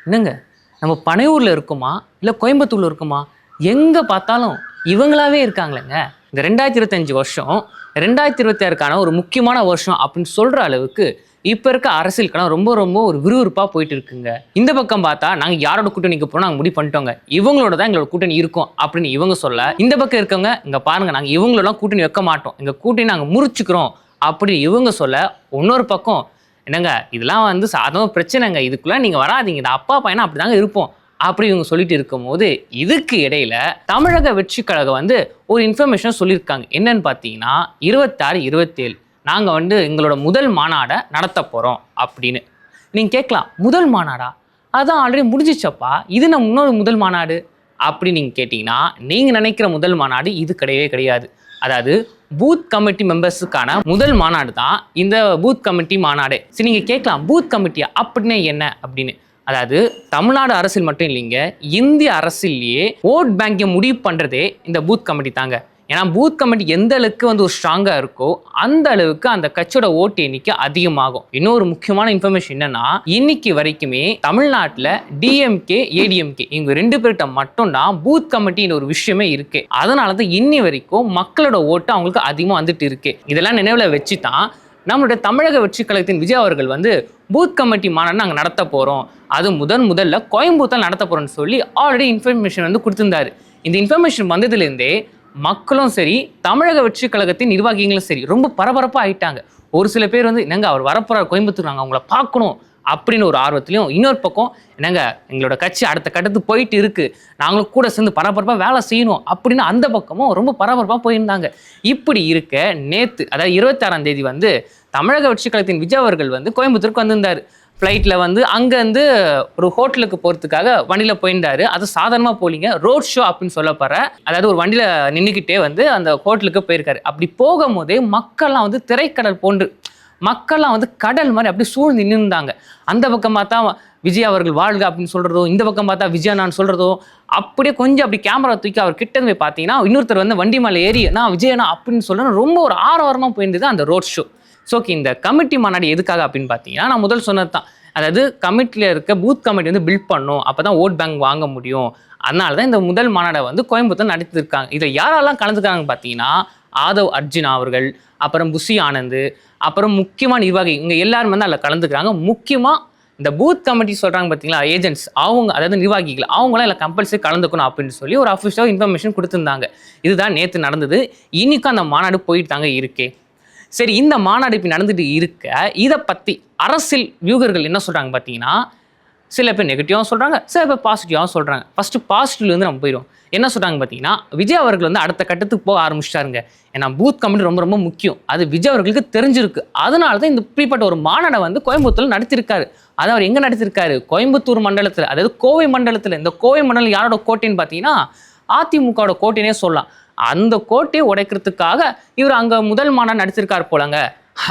என்னங்க நம்ம பனையூரில் இருக்குமா இல்லை கோயம்புத்தூரில் இருக்குமா, எங்கே பார்த்தாலும் இவங்களாவே இருக்காங்களேங்க. இந்த 2025 வருஷம் 2026க்கான ஒரு முக்கியமான வருஷம் அப்படின்னு சொல்கிற அளவுக்கு இப்போ இருக்க அரசியல் களம் ரொம்ப ரொம்ப ஒரு விறுவிறுப்பாக போயிட்டு இருக்குங்க. இந்த பக்கம் பார்த்தா நாங்கள் யாரோட கூட்டணிக்கு போகிறோம் நாங்கள் முடிவு பண்ணிட்டோங்க, இவங்களோட தான் எங்களோட கூட்டணி இருக்கும் அப்படின்னு இவங்க சொல்ல, இந்த பக்கம் இருக்கவங்க இங்கே பாருங்க நாங்கள் இவங்களோட கூட்டணி வைக்க மாட்டோம், எங்கள் கூட்டணி நாங்கள் முறிச்சுக்கிறோம் அப்படி இவங்க சொல்ல, இன்னொரு பக்கம் என்னங்க இதெல்லாம் வந்து சாதாரண பிரச்சனைங்க, இதுக்குள்ள நீங்க வராதீங்க, இந்த அப்பா பையனா அப்படிதாங்க இருப்போம் அப்படி இவங்க சொல்லிட்டு இருக்கும்போது, இதுக்கு இடையில தமிழக வெற்றி கழகம் வந்து ஒரு இன்ஃபர்மேஷன் சொல்லியிருக்காங்க. என்னன்னு பார்த்தீங்கன்னா 26, 27 நாங்கள் வந்து எங்களோட முதல் மாநாடை நடத்த போகிறோம் அப்படின்னு. நீங்கள் கேட்கலாம், முதல் மாநாடா, அதான் ஆல்ரெடி முடிஞ்சிச்சப்பா, இது நம்ம இன்னொரு முதல் மாநாடு அப்படி நீங்கள் கேட்டிங்கன்னா, நீங்கள் நினைக்கிற முதல் மாநாடு இது கிடையவே கிடையாது. அதாவது பூத் கமிட்டி மெம்பர்ஸுக்கான முதல் மாநாடு தான் இந்த பூத் கமிட்டி மாநாடு. சரி, நீங்கள் கேட்கலாம் பூத் கமிட்டியா அப்படின்னா என்ன அப்படின்னு. அதாவது தமிழ்நாடு அரசியல் மட்டும் இல்லைங்க, இந்திய அரசியல்லையே ஓட் பேங்கை முடிவு பண்ணுறதே இந்த பூத் கமிட்டி தாங்க. ஏன்னா பூத் கமிட்டி எந்த அளவுக்கு வந்து ஒரு ஸ்ட்ராங்காக இருக்கோ அந்த அளவுக்கு அந்த கட்சியோட ஓட்டு எண்ணிக்கை அதிகமாகும். இன்னொரு முக்கியமான இன்ஃபர்மேஷன் என்னன்னா, இன்னைக்கு வரைக்குமே தமிழ்நாட்டில் டிஎம்கே ஏடிஎம்கே இவங்க 2 பேர்கிட்ட மட்டும்தான் பூத் கமிட்டின்னு ஒரு விஷயமே இருக்கு. அதனால தான் இன்னி வரைக்கும் மக்களோட ஓட்டு அவங்களுக்கு அதிகமாக வந்துட்டு இருக்கு. இதெல்லாம் நினைவில் வச்சு தான் நம்மளுடைய தமிழக வெற்றி கழகத்தின் விஜய் அவர்கள் வந்து பூத் கமிட்டி மாநாடு நாங்கள் நடத்த போகிறோம், அது முதல்ல கோயம்புத்தூர் நடத்த போகிறோம்னு சொல்லி ஆல்ரெடி இன்ஃபர்மேஷன் வந்து கொடுத்துருந்தாரு. இந்த இன்ஃபர்மேஷன் வந்ததுலேருந்தே மக்களும் சரி தமிழக வெற்றி கழகத்தின் நிர்வாகிகளும் சரி ரொம்ப பரபரப்பாக ஆயிட்டாங்க. ஒரு சில பேர் வந்து என்னங்க அவர் வரப்போறார் கோயம்புத்தூர், நாங்கள் அவங்கள பார்க்கணும் அப்படின்னு ஒரு ஆர்வத்திலையும், இன்னொரு பக்கம் என்னங்க எங்களோட கட்சி அடுத்த கட்டத்துக்கு போயிட்டு இருக்கு, நாங்களும் கூட சேர்ந்து பரபரப்பாக வேலை செய்யணும் அப்படின்னு அந்த பக்கமும் ரொம்ப பரபரப்பாக போயிருந்தாங்க. இப்படி இருக்க நேற்று அதாவது 26ஆம் தேதி வந்து தமிழக வெற்றி கழகத்தின் விஜய் அவர்கள் வந்து கோயம்புத்தூருக்கு வந்திருந்தார். ஃப்ளைட்டில் வந்து அங்கேருந்து ஒரு ஹோட்டலுக்கு போகிறதுக்காக வண்டியில் போயிருந்தாரு. அது சாதாரணமாக போலிங்க, ரோட் ஷோ அப்படின்னு சொல்லப்படுற, அதாவது ஒரு வண்டியில் நின்றுக்கிட்டே வந்து அந்த ஹோட்டலுக்கு போயிருக்காரு. அப்படி போகும்போதே மக்கள்லாம் வந்து திரைக்கடல் போன்று மக்கள்லாம் வந்து கடல் மாதிரி அப்படி சூழ்ந்து நின்றுந்தாங்க. அந்த பக்கம் பார்த்தா விஜய் அவர்கள் வாழ்க அப்படின்னு சொல்கிறதோ, இந்த பக்கம் பார்த்தா விஜயனான்னு சொல்கிறதோ, அப்படியே கொஞ்சம் அப்படி கேமரா தூக்கி அவர் கிட்ட போய் பார்த்தீங்கன்னா இன்னொருத்தர் வந்து வண்டி மேலே ஏறி நான் விஜயனா அப்படின்னு சொல்லணும் ரொம்ப ஒரு ஆரவாரமாக போயிருந்தது அந்த ரோட் ஷோ. ஸோ இந்த கமிட்டி மாநாடு எதுக்காக அப்படின்னு பார்த்தீங்கன்னா, நான் முதல் சொன்னது தான், அதாவது கமிட்டியில் இருக்க பூத் கமிட்டி வந்து பில்ட் பண்ணும், அப்போ தான் ஓட் பேங்க் வாங்க முடியும். அதனால தான் இந்த முதல் மாநாடை வந்து கோயம்புத்தூர் நடத்திருக்காங்க. இதில் யாரெல்லாம் கலந்துக்கிறாங்கன்னு பார்த்தீங்கன்னா, ஆதவ் அர்ஜுனா அவர்கள், அப்புறம் புஷி ஆனந்த், அப்புறம் முக்கியமான நிர்வாகி இவங்க எல்லாரும் வந்து அதில் கலந்துக்கிறாங்க. முக்கியமாக இந்த பூத் கமிட்டி சொல்கிறாங்க பார்த்தீங்களா, ஏஜென்ட்ஸ் அவங்க, அதாவது நிர்வாகிகள் அவங்களாம் இல்லை கம்பல்சரி கலந்துக்கணும் அப்படின்னு சொல்லி ஒரு அஃபிஷியலாக இன்ஃபர்மேஷன் கொடுத்துருந்தாங்க. இதுதான் நேற்று நடந்தது. இன்னைக்கும் அந்த மாநாடு போயிட்டு தாங்க இருக்கே. சரி, இந்த மாநாடு இப்போ நடந்துட்டு இருக்க இதை பற்றி அரசியல் வியூகர்கள் என்ன சொல்கிறாங்க பார்த்தீங்கன்னா, சில பேர் நெகட்டிவாகவும் சொல்கிறாங்க, சில பேர் பாசிட்டிவாகவும் சொல்கிறாங்க. ஃபஸ்ட்டு பாசிட்டிவ்லேருந்து நம்ம போயிடும். என்ன சொல்கிறாங்க பார்த்தீங்கன்னா, விஜய் அவர்கள் வந்து அடுத்த கட்டத்துக்கு போக ஆரம்பிச்சிட்டாருங்க. ஏன்னா பூத் கமிட்டி ரொம்ப ரொம்ப முக்கியம், அது விஜய் அவர்களுக்கு தெரிஞ்சிருக்கு. அதனால தான் இந்த இப்படிப்பட்ட ஒரு மாநாடை வந்து கோயம்புத்தூரில் நடத்திருக்காரு. அதை அவர் எங்கே நடத்திருக்காரு, கோயம்புத்தூர் மண்டலத்தில், அதாவது கோவை மண்டலத்தில். இந்த கோவை மண்டலம் யாரோட கோட்டைன்னு பார்த்தீங்கன்னா அதிமுகவோட கோட்டைனே சொல்லலாம். அந்த கோட்டையை உடைக்கிறதுக்காக இவர் அங்கே முதல் மாநாடு நடத்திருக்காரு போலங்க.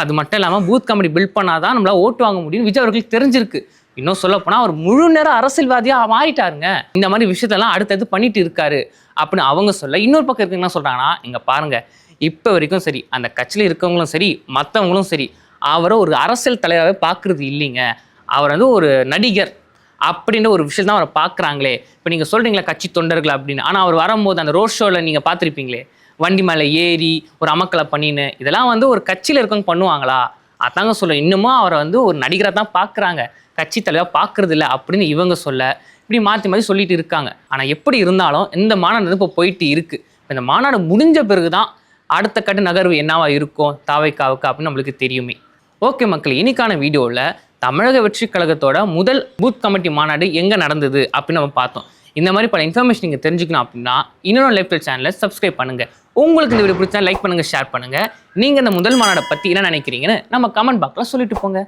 அது மட்டும் இல்லாமல் பூத் கமிட்டி பில்ட் பண்ணாதான் நம்மளால் ஓட்டு வாங்க முடியும் விஜய் அவர்களுக்கு தெரிஞ்சிருக்கு. இன்னும் சொல்ல போனால் அவர் முழு நேர அரசியல்வாதியாக மாறிட்டாருங்க. இந்த மாதிரி விஷயத்தெல்லாம் அடுத்தது பண்ணிட்டு இருக்காரு அப்படின்னு அவங்க சொல்ல, இன்னொரு பக்கம் இருக்கு என்ன சொல்கிறாங்கன்னா, இங்கே பாருங்க, இப்போ வரைக்கும் சரி அந்த கட்சியில் இருக்கவங்களும் சரி மற்றவங்களும் சரி அவரை ஒரு அரசியல் தலைவராகவே பார்க்குறது இல்லைங்க, அவர் வந்து ஒரு நடிகர் அப்படின்ற ஒரு விஷயம் தான் அவரை பார்க்குறாங்களே. இப்போ நீங்கள் சொல்கிறீங்களா கட்சி தொண்டர்கள் அப்படின்னு, ஆனால் அவர் வரும்போது அந்த ரோட் ஷோவில் நீங்கள் பார்த்துருப்பீங்களே, வண்டி மேலே ஏறி ஒரு அமக்களை பண்ணின்னு, இதெல்லாம் வந்து ஒரு கட்சியில் இருக்கவங்க பண்ணுவாங்களா? அதாங்க சொல்ல, இன்னமும் அவரை வந்து ஒரு நடிகராக தான் பார்க்குறாங்க, கட்சி தலைவராக பார்க்குறது இல்லை அப்படின்னு இவங்க சொல்ல, இப்படி மாற்றி மாற்றி சொல்லிட்டு இருக்காங்க. ஆனால் எப்படி இருந்தாலும் இந்த மாநாடு இப்போ போயிட்டு இருக்குது. இந்த மாநாடு முடிஞ்ச பிறகு தான் அடுத்த கட்ட நகர்வு என்னவா இருக்கும் தாவைக்காவுக்கு அப்படின்னு நம்மளுக்கு தெரியுமே. ஓகே மக்கள், இன்னைக்கான வீடியோவில் தமிழக வெற்றி கழகத்தோட முதல் பூத் கமிட்டி மாநாடு எங்கே நடந்தது அப்படின்னு நம்ம பார்த்தோம். இந்த மாதிரி பல இன்ஃபர்மேஷன் நீங்கள் தெரிஞ்சுக்கணும் அப்படின்னா இன்னொரு லைஃப் சேனலை சப்ஸ்கிரைப் பண்ணுங்கள். உங்களுக்கு இந்த வீடியோ பிடிச்சா லைக் பண்ணுங்கள், ஷேர் பண்ணுங்கள். நீங்கள் இந்த முதல் மாநாடை பற்றி என்ன நினைக்கிறீங்கன்னு நம்ம கமெண்ட் பாக்ஸில் சொல்லிட்டு போங்க.